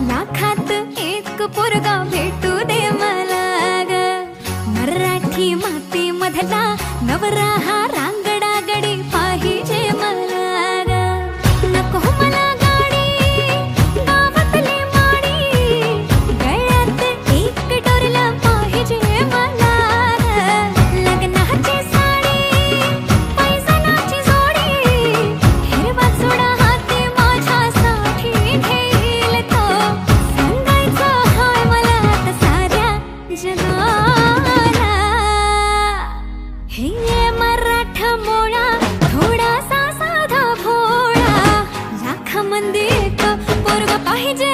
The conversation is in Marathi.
लाखात एक पोरगा भेटू दे मला ग. मराठी माती मधला नवरा हा रांगडा गडी पाहिजे मला ग. नको मला गाडी गावातली माडी, गळ्यात एक डोरला पाहिजे मला ग. लग्नाची साडी पैसनाची जोडी, हिरवा चुडा हाती माझ्यासाठी घेईल तो. सांगायचं हाय मला आता साऱ्या जगाला. हे मराठा मोळा थोडासा साधा भोळा, लाखामध्ये एक पोरगा पाहिजे